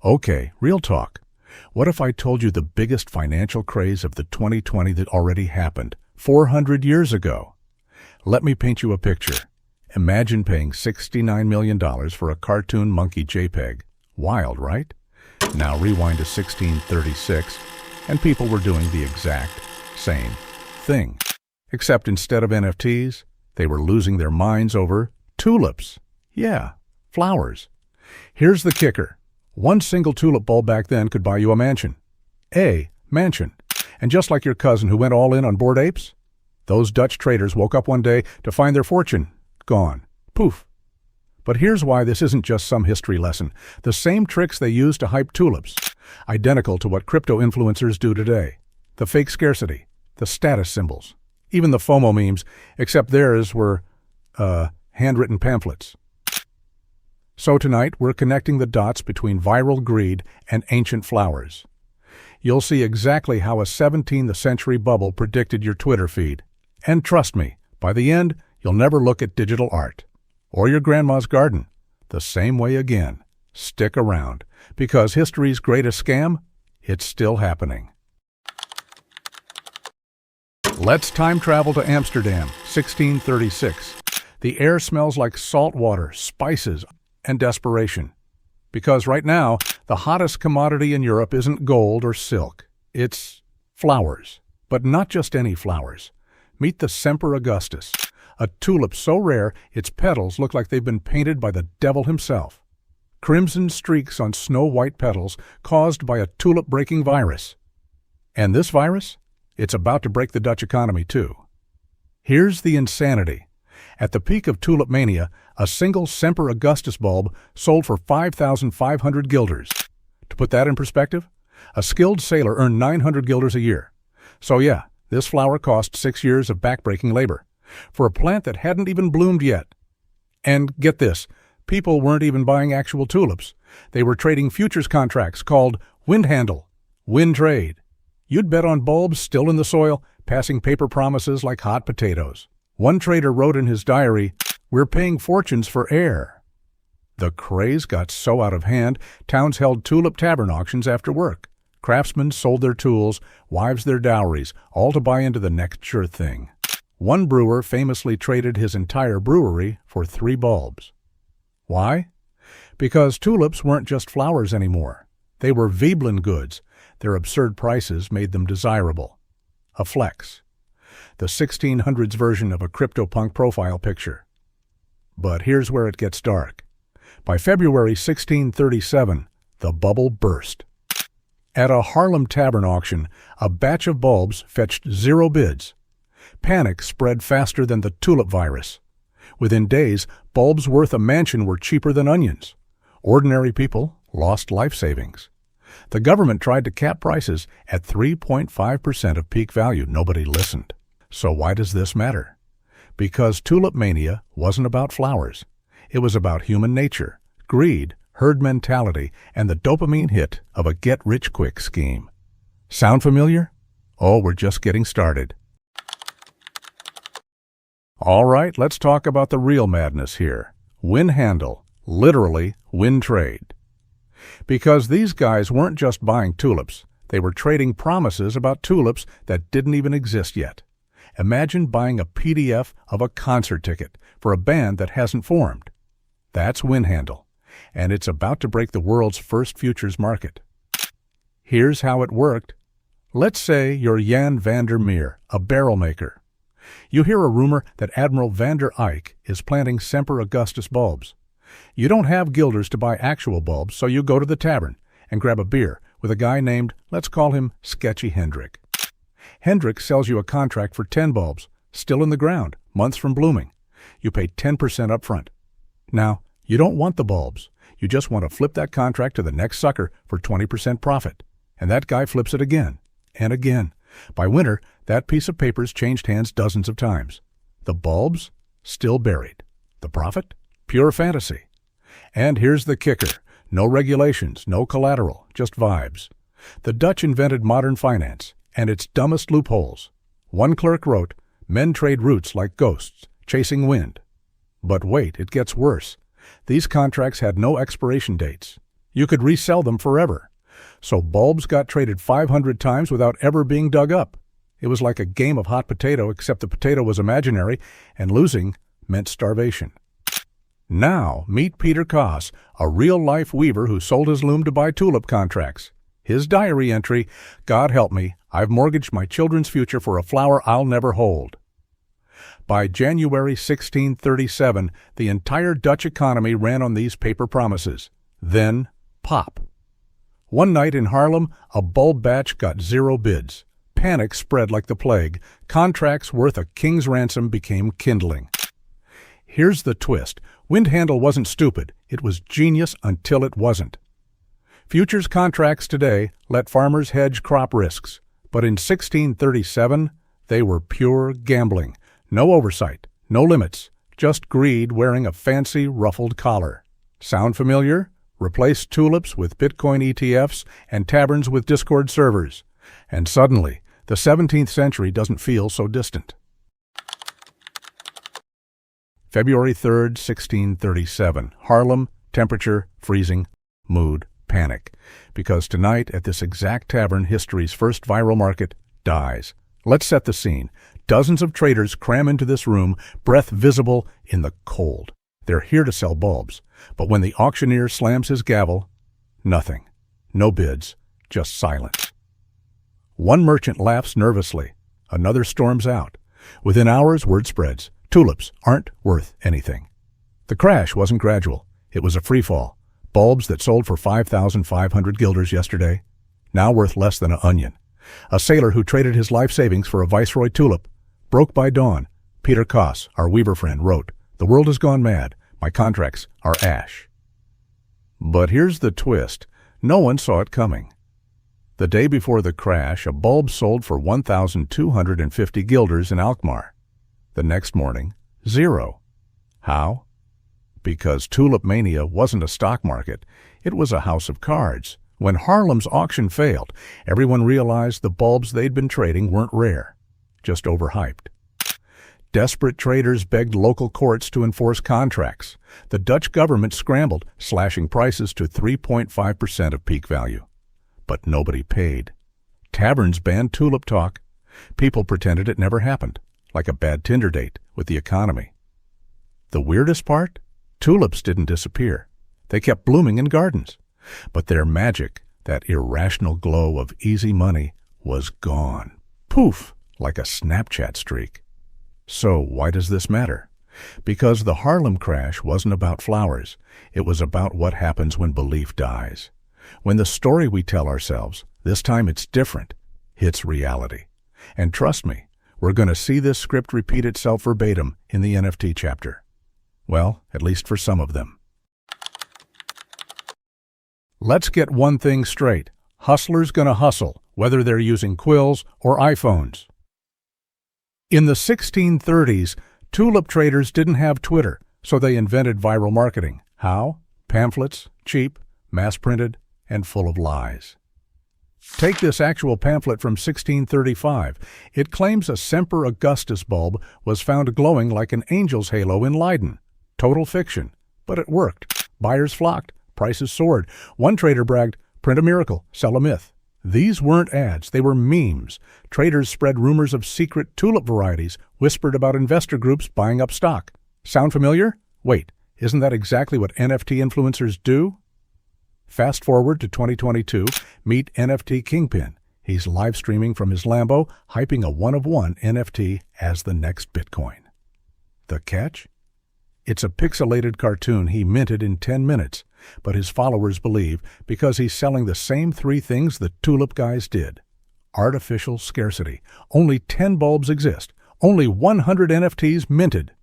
Okay, real talk. What if I told you the biggest financial craze of the 2020 that already happened 400 years ago? Let me paint you a picture. Imagine paying $69 million for a cartoon monkey JPEG. Wild, right? Now rewind to 1636, and people were doing the exact same thing. Except instead of NFTs, they were losing their minds over tulips. Yeah, flowers. Here's the kicker. One single tulip bulb back then could buy you a mansion. A mansion. And just like your cousin who went all in on Bored Apes, those Dutch traders woke up one day to find their fortune gone. Poof. But here's why this isn't just some history lesson. The same tricks they used to hype tulips, identical to what crypto influencers do today. The fake scarcity, the status symbols, even the FOMO memes, except theirs were, handwritten pamphlets. So tonight, we're connecting the dots between viral greed and ancient flowers. You'll see exactly how a 17th century bubble predicted your Twitter feed. And trust me, by the end, you'll never look at digital art or your grandma's garden the same way again. Stick around, because history's greatest scam, it's still happening. Let's time travel to Amsterdam, 1636. The air smells like salt water, spices, and desperation. Because right now, the hottest commodity in Europe isn't gold or silk. It's flowers. But not just any flowers. Meet the Semper Augustus, a tulip so rare its petals look like they've been painted by the devil himself. Crimson streaks on snow-white petals caused by a tulip-breaking virus. And this virus? It's about to break the Dutch economy too. Here's the insanity. At the peak of Tulip Mania, a single Semper Augustus bulb sold for 5,500 guilders. To put that in perspective, a skilled sailor earned 900 guilders a year. So yeah, this flower cost 6 years of backbreaking labor for a plant that hadn't even bloomed yet. And get this, people weren't even buying actual tulips. They were trading futures contracts called wind handle, wind trade. You'd bet on bulbs still in the soil, passing paper promises like hot potatoes. One trader wrote in his diary, "We're paying fortunes for air." The craze got so out of hand, towns held tulip tavern auctions after work. Craftsmen sold their tools, wives their dowries, all to buy into the next sure thing. One brewer famously traded his entire brewery for 3 bulbs. Why? Because tulips weren't just flowers anymore. They were Veblen goods. Their absurd prices made them desirable. A flex. The 1600s version of a CryptoPunk profile picture. But here's where it gets dark. By February 1637, the bubble burst. At a Haarlem tavern auction, a batch of bulbs fetched 0 bids. Panic spread faster than the tulip virus. Within days, bulbs worth a mansion were cheaper than onions. Ordinary people lost life savings. The government tried to cap prices at 3.5% of peak value. Nobody listened. So why does this matter? Because Tulip Mania wasn't about flowers. It was about human nature, greed, herd mentality, and the dopamine hit of a get-rich-quick scheme. Sound familiar? Oh, we're just getting started. All right, let's talk about the real madness here. Wind handle, literally wind trade. Because these guys weren't just buying tulips, they were trading promises about tulips that didn't even exist yet. Imagine buying a PDF of a concert ticket for a band that hasn't formed. That's wind handle, and it's about to break the world's first futures market. Here's how it worked. Let's say you're Jan van der Meer, a barrel maker. You hear a rumor that Admiral van der Eyck is planting Semper Augustus bulbs. You don't have guilders to buy actual bulbs, so you go to the tavern and grab a beer with a guy named, let's call him Sketchy Hendrik. Hendrik sells you a contract for 10 bulbs, still in the ground, months from blooming. You pay 10% up front. Now, you don't want the bulbs. You just want to flip that contract to the next sucker for 20% profit. And that guy flips it again and again. By winter, that piece of paper's changed hands dozens of times. The bulbs? Still buried. The profit? Pure fantasy. And here's the kicker. No regulations, no collateral, just vibes. The Dutch invented modern finance and its dumbest loopholes. One clerk wrote, "Men trade roots like ghosts, chasing wind." But wait, it gets worse. These contracts had no expiration dates. You could resell them forever. So bulbs got traded 500 times without ever being dug up. It was like a game of hot potato, except the potato was imaginary, and losing meant starvation. Now, meet Peter Koss, a real-life weaver who sold his loom to buy tulip contracts. His diary entry, "God help me, I've mortgaged my children's future for a flower I'll never hold." By January 1637, the entire Dutch economy ran on these paper promises. Then, pop. One night in Haarlem, a bulb batch got 0 bids. Panic spread like the plague. Contracts worth a king's ransom became kindling. Here's the twist. Windhandle wasn't stupid. It was genius until it wasn't. Futures contracts today let farmers hedge crop risks, but in 1637, they were pure gambling. No oversight, no limits, just greed wearing a fancy ruffled collar. Sound familiar? Replace tulips with Bitcoin ETFs and taverns with Discord servers. And suddenly, the 17th century doesn't feel so distant. February 3rd, 1637. Haarlem, temperature, freezing, mood, panic. Because tonight, at this exact tavern, history's first viral market dies. Let's set the scene. Dozens of traders cram into this room, breath visible in the cold. They're here to sell bulbs. But when the auctioneer slams his gavel, nothing. No bids, just silence. One merchant laughs nervously. Another storms out. Within hours, word spreads. Tulips aren't worth anything. The crash wasn't gradual. It was a free fall. Bulbs that sold for 5,500 guilders yesterday, now worth less than an onion. A sailor who traded his life savings for a viceroy tulip broke by dawn. Peter Koss, our weaver friend, wrote, "The world has gone mad. My contracts are ash." But here's the twist. No one saw it coming. The day before the crash, a bulb sold for 1,250 guilders in Alkmaar. The next morning, 0. How? Because Tulip Mania wasn't a stock market. It was a house of cards. When Haarlem's auction failed, everyone realized the bulbs they'd been trading weren't rare, just overhyped. Desperate traders begged local courts to enforce contracts. The Dutch government scrambled, slashing prices to 3.5% of peak value. But nobody paid. Taverns banned tulip talk. People pretended it never happened, like a bad Tinder date with the economy. The weirdest part? Tulips didn't disappear. They kept blooming in gardens. But their magic, that irrational glow of easy money, was gone. Poof, like a Snapchat streak. So why does this matter? Because the Haarlem crash wasn't about flowers. It was about what happens when belief dies. When the story we tell ourselves, this time it's different, hits reality. And trust me, we're going to see this script repeat itself verbatim in the NFT chapter. Well, at least for some of them. Let's get one thing straight. Hustlers gonna hustle, whether they're using quills or iPhones. In the 1630s, tulip traders didn't have Twitter, so they invented viral marketing. How? Pamphlets, cheap, mass-printed, and full of lies. Take this actual pamphlet from 1635. It claims a Semper Augustus bulb was found glowing like an angel's halo in Leiden. Total fiction. But it worked. Buyers flocked. Prices soared. One trader bragged, "Print a miracle, sell a myth." These weren't ads. They were memes. Traders spread rumors of secret tulip varieties, whispered about investor groups buying up stock. Sound familiar? Wait, isn't that exactly what NFT influencers do? Fast forward to 2022, meet NFT Kingpin. He's live streaming from his Lambo, hyping a one-of-one NFT as the next Bitcoin. The catch? It's a pixelated cartoon he minted in 10 minutes, but his followers believe because he's selling the same 3 things the tulip guys did. Artificial scarcity. Only 10 bulbs exist. Only 100 NFTs minted.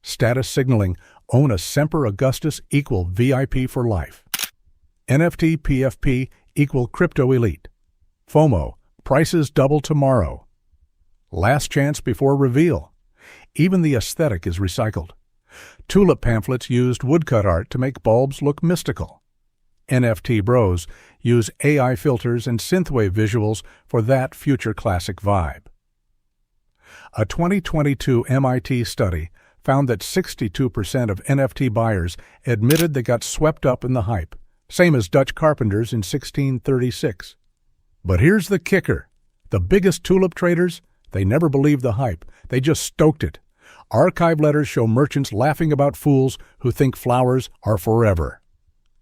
Status signaling. Own a Semper Augustus equal VIP for life. NFT PFP equal crypto elite. FOMO. Prices double tomorrow. Last chance before reveal. Even the aesthetic is recycled. Tulip pamphlets used woodcut art to make bulbs look mystical. NFT bros use AI filters and synthwave visuals for that future classic vibe. A 2022 MIT study found that 62% of NFT buyers admitted they got swept up in the hype. same as Dutch carpenters in 1636. But here's the kicker. The biggest tulip traders, they never believed the hype. They just stoked it. Archive letters show merchants laughing about fools who think flowers are forever.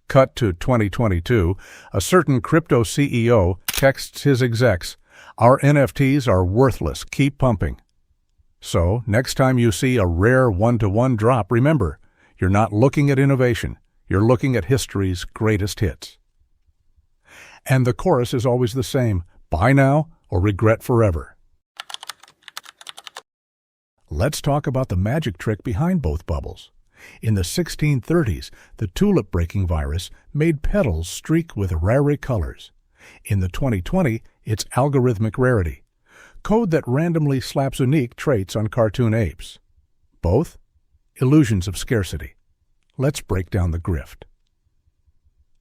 Cut to 2022, a certain crypto CEO texts his execs, "Our NFTs are worthless, keep pumping." So, next time you see a rare one-to-one drop, remember, you're not looking at innovation, you're looking at history's greatest hits. And the chorus is always the same, buy now or regret forever. Let's talk about the magic trick behind both bubbles. In the 1630s, the tulip-breaking virus made petals streak with rare colors. In the 2020, it's algorithmic rarity, code that randomly slaps unique traits on cartoon apes. Both? Illusions of scarcity. Let's break down the grift.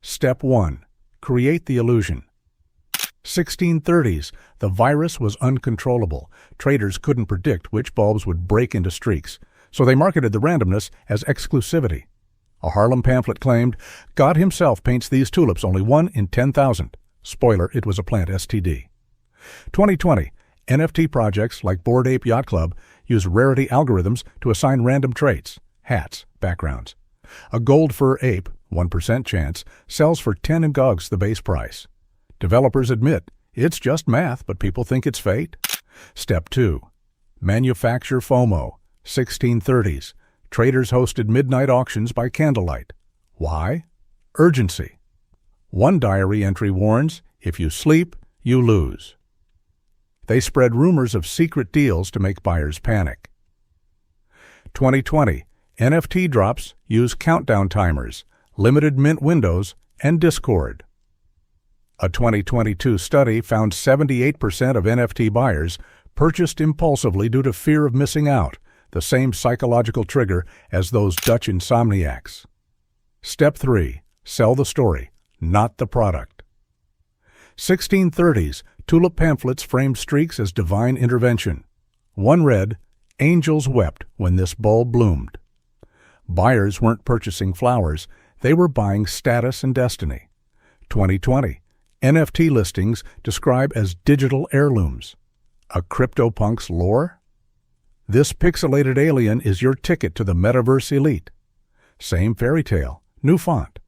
Step 1. Create the illusion. 1630s, the virus was uncontrollable. Traders couldn't predict which bulbs would break into streaks, so they marketed the randomness as exclusivity. A Harlem pamphlet claimed, "God himself paints these tulips only 1 in 10,000. Spoiler, it was a plant STD. 2020, NFT projects like Bored Ape Yacht Club use rarity algorithms to assign random traits, hats, backgrounds. A gold fur ape, 1% chance, sells for 10 ngogs the base price. Developers admit it's just math, but people think it's fate. Step 2. Manufacture FOMO. 1630s. Traders hosted midnight auctions by candlelight. Why? Urgency. One diary entry warns, if you sleep, you lose. They spread rumors of secret deals to make buyers panic. 2020. NFT drops use countdown timers, limited mint windows, and Discord. A 2022 study found 78% of NFT buyers purchased impulsively due to fear of missing out, the same psychological trigger as those Dutch insomniacs. Step 3. Sell the story, not the product. 1630s, tulip pamphlets framed streaks as divine intervention. One read, "Angels wept when this bulb bloomed." Buyers weren't purchasing flowers, they were buying status and destiny. 2020, NFT listings describe as digital heirlooms. A CryptoPunk's lore? This pixelated alien is your ticket to the metaverse elite. Same fairy tale, new font.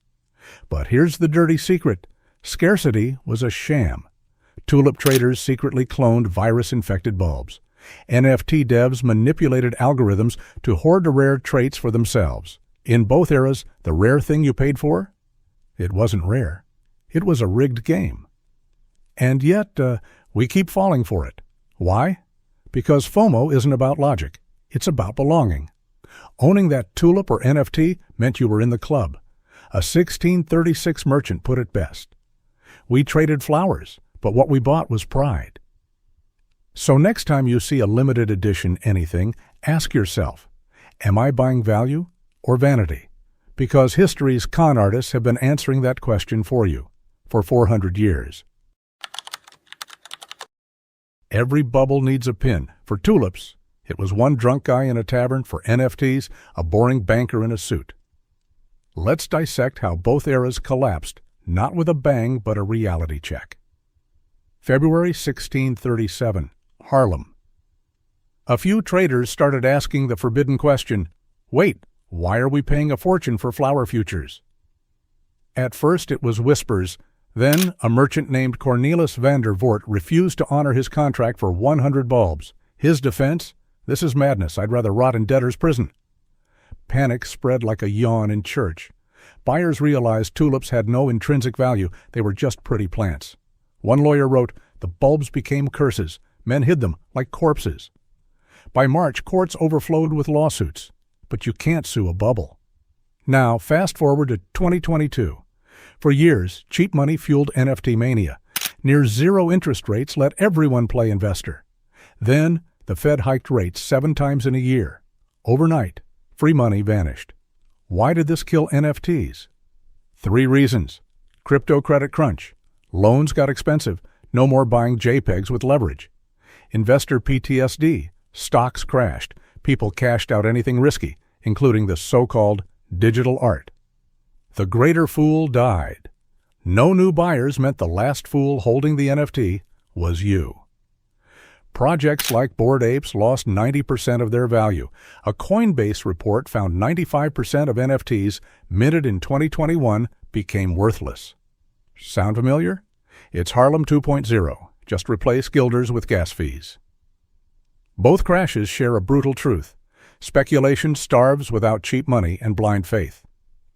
But here's the dirty secret. Scarcity was a sham. Tulip traders secretly cloned virus-infected bulbs. NFT devs manipulated algorithms to hoard the rare traits for themselves. In both eras, the rare thing you paid for? It wasn't rare. It was a rigged game. And yet, we keep falling for it. Why? Because FOMO isn't about logic. It's about belonging. Owning that tulip or NFT meant you were in the club. A 1636 merchant put it best. We traded flowers, but what we bought was pride. So next time you see a limited edition anything, ask yourself, am I buying value or vanity? Because history's con artists have been answering that question for you for 400 years. Every bubble needs a pin. For tulips, it was one drunk guy in a tavern. For NFTs, a boring banker in a suit. Let's dissect how both eras collapsed, not with a bang, but a reality check. February 1637, Harlem. A few traders started asking the forbidden question, wait, why are we paying a fortune for flower futures? At first it was whispers. Then a merchant named Cornelis van der Voort refused to honor his contract for 100 bulbs. His defense? This is madness. I'd rather rot in debtor's prison. Panic spread like a yawn in church. Buyers realized tulips had no intrinsic value. They were just pretty plants. One lawyer wrote, the bulbs became curses. Men hid them like corpses. By March, courts overflowed with lawsuits. But you can't sue a bubble. Now, fast forward to 2022. For years, cheap money fueled NFT mania. Near zero interest rates let everyone play investor. Then, the Fed hiked rates 7 times in a year. Overnight, free money vanished. Why did this kill NFTs? 3 reasons. Crypto credit crunch. Loans got expensive. No more buying JPEGs with leverage. Investor PTSD. Stocks crashed. People cashed out anything risky, including the so-called digital art. The greater fool died. No new buyers meant the last fool holding the NFT was you. Projects like Bored Apes lost 90% of their value. A Coinbase report found 95% of NFTs minted in 2021 became worthless. Sound familiar? It's Harlem 2.0. Just replace guilders with gas fees. Both crashes share a brutal truth. Speculation starves without cheap money and blind faith.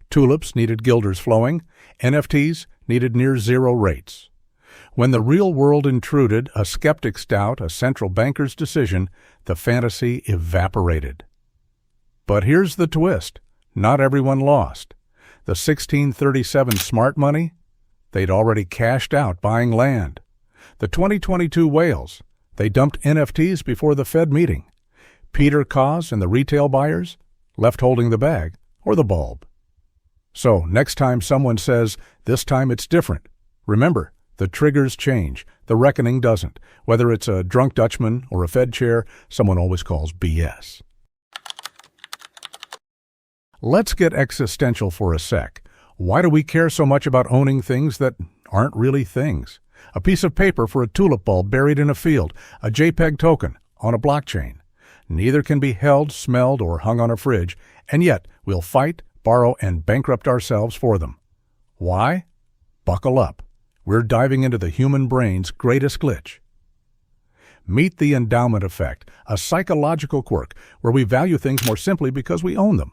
Tulips needed guilders flowing. NFTs needed near-zero rates. When the real world intruded, a skeptic's doubt, a central banker's decision, the fantasy evaporated. But here's the twist. Not everyone lost. The 1637 smart money? They'd already cashed out buying land. The 2022 whales? They dumped NFTs before the Fed meeting. Peter Kos and the retail buyers? Left holding the bag or the bulb. So, next time someone says, this time it's different, remember, the triggers change, the reckoning doesn't. Whether it's a drunk Dutchman or a Fed chair, someone always calls BS. Let's get existential for a sec. Why do we care so much about owning things that aren't really things? A piece of paper for a tulip bulb buried in a field, a JPEG token on a blockchain. Neither can be held, smelled, or hung on a fridge, and yet we'll fight, borrow, and bankrupt ourselves for them. Why? Buckle up. We're diving into the human brain's greatest glitch. Meet the endowment effect, a psychological quirk where we value things more simply because we own them.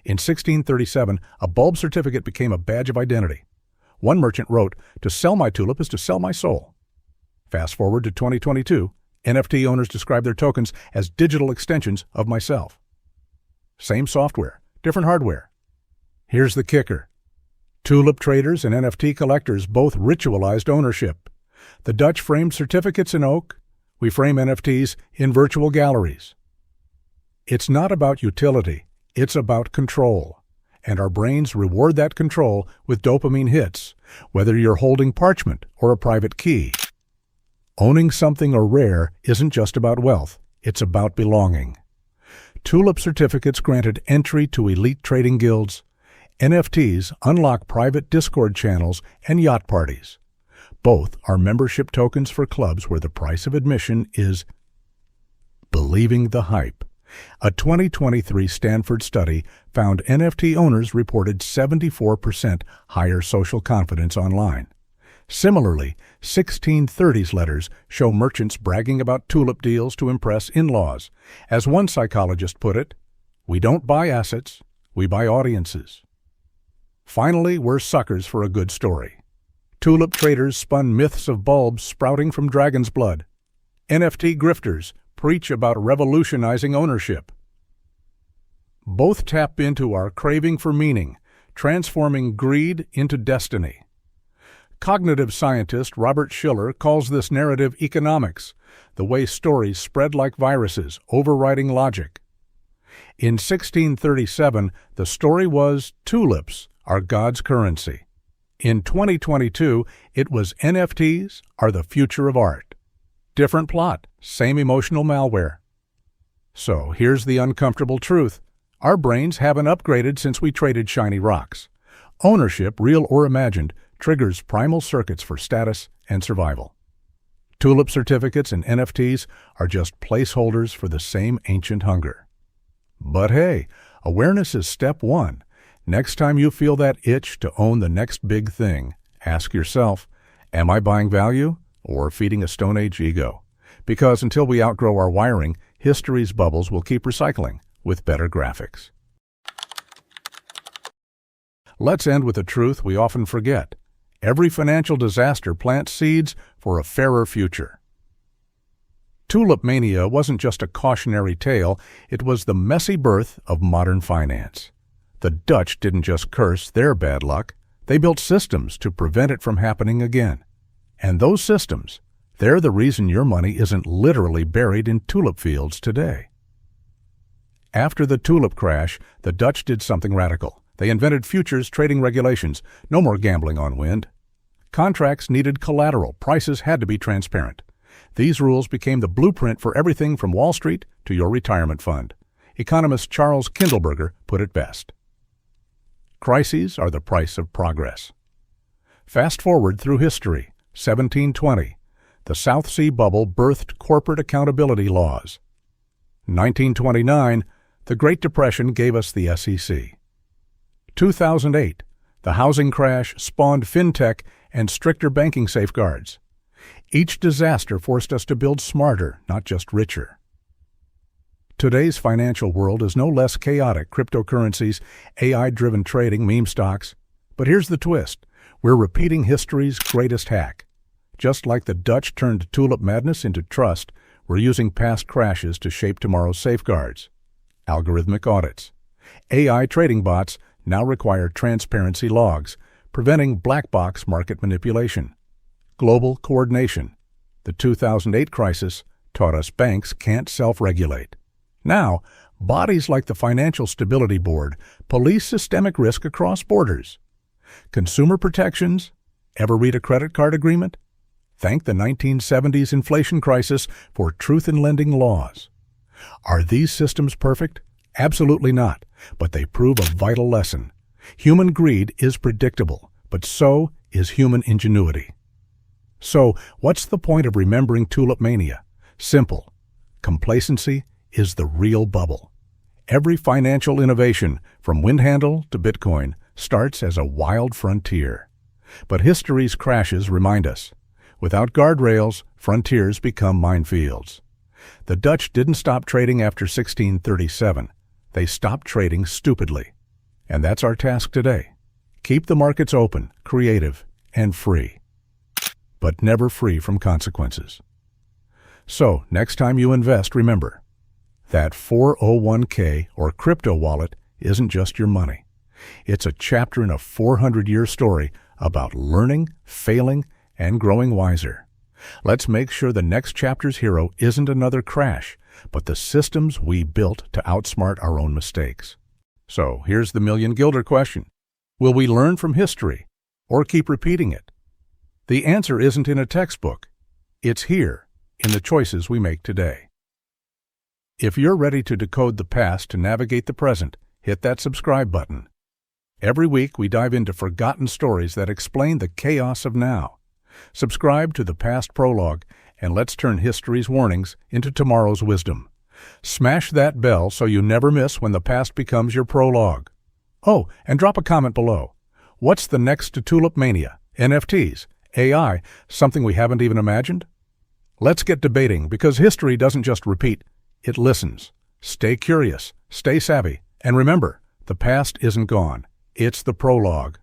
In 1637, a bulb certificate became a badge of identity. One merchant wrote, "To sell my tulip is to sell my soul." Fast forward to 2022, NFT owners describe their tokens as digital extensions of myself. Same software, different hardware. Here's the kicker. Tulip traders and NFT collectors both ritualized ownership. The Dutch framed certificates in oak. We frame NFTs in virtual galleries. It's not about utility. It's about control. And our brains reward that control with dopamine hits, whether you're holding parchment or a private key. Owning something rare isn't just about wealth. It's about belonging. Tulip certificates granted entry to elite trading guilds. NFTs unlock private Discord channels and yacht parties. Both are membership tokens for clubs where the price of admission is believing the hype. A 2023 Stanford study found NFT owners reported 74% higher social confidence online. Similarly, 1630s letters show merchants bragging about tulip deals to impress in-laws. As one psychologist put it, we don't buy assets, we buy audiences. Finally, we're suckers for a good story. Tulip traders spun myths of bulbs sprouting from dragon's blood. NFT grifters preach about revolutionizing ownership. Both tap into our craving for meaning, transforming greed into destiny. Cognitive scientist Robert Shiller calls this narrative economics, the way stories spread like viruses, overriding logic. In 1637, the story was tulips are God's currency. In 2022, it was NFTs are the future of art. Different plot, same emotional malware. So here's the uncomfortable truth. Our brains haven't upgraded since we traded shiny rocks. Ownership, real or imagined, triggers primal circuits for status and survival. Tulip certificates and NFTs are just placeholders for the same ancient hunger. But hey, awareness is step one. Next time you feel that itch to own the next big thing, ask yourself, am I buying value or feeding a Stone Age ego? Because until we outgrow our wiring, history's bubbles will keep recycling with better graphics. Let's end with a truth we often forget. Every financial disaster plants seeds for a fairer future. Tulip Mania wasn't just a cautionary tale, it was the messy birth of modern finance. The Dutch didn't just curse their bad luck, they built systems to prevent it from happening again. And those systems, they're the reason your money isn't literally buried in tulip fields today. After the tulip crash, the Dutch did something radical. They invented futures trading regulations, no more gambling on wind. Contracts needed collateral, prices had to be transparent. These rules became the blueprint for everything from Wall Street to your retirement fund. Economist Charles Kindleberger put it best. Crises are the price of progress. Fast forward through history, 1720. The South Sea Bubble birthed corporate accountability laws. 1929. The Great Depression gave us the SEC. 2008. The housing crash spawned fintech and stricter banking safeguards. Each disaster forced us to build smarter, not just richer. Today's financial world is no less chaotic: cryptocurrencies, AI-driven trading, meme stocks. But here's the twist. We're repeating history's greatest hack. Just like the Dutch turned tulip madness into trust, we're using past crashes to shape tomorrow's safeguards. Algorithmic audits. AI trading bots now require transparency logs, preventing black box market manipulation. Global coordination. The 2008 crisis taught us banks can't self-regulate. Now, bodies like the Financial Stability Board police systemic risk across borders. Consumer protections. Ever read a credit card agreement? Thank the 1970s inflation crisis for truth in lending laws. Are these systems perfect? Absolutely not, but they prove a vital lesson. Human greed is predictable, but so is human ingenuity. So, what's the point of remembering Tulip Mania? Simple. Complacency is the real bubble. Every financial innovation, from wind handle to Bitcoin, starts as a wild frontier. But history's crashes remind us, without guardrails, frontiers become minefields. The Dutch didn't stop trading after 1637. They stopped trading stupidly. And that's our task today. Keep the markets open, creative, and free. But never free from consequences. So, next time you invest, remember, that 401k or crypto wallet isn't just your money. It's a chapter in a 400-year story about learning, failing, and growing wiser. Let's make sure the next chapter's hero isn't another crash, but the systems we built to outsmart our own mistakes. So here's the million-guilder question. Will we learn from history or keep repeating it? The answer isn't in a textbook. It's here, in the choices we make today. If you're ready to decode the past to navigate the present, hit that subscribe button. Every week we dive into forgotten stories that explain the chaos of now. Subscribe to the Past Prologue, and let's turn history's warnings into tomorrow's wisdom. Smash that bell so you never miss when the past becomes your prologue. Oh, and drop a comment below. What's the next to Tulip Mania? NFTs? AI? Something we haven't even imagined? Let's get debating, because history doesn't just repeat, it listens. Stay curious, stay savvy, and remember, the past isn't gone. It's the prologue.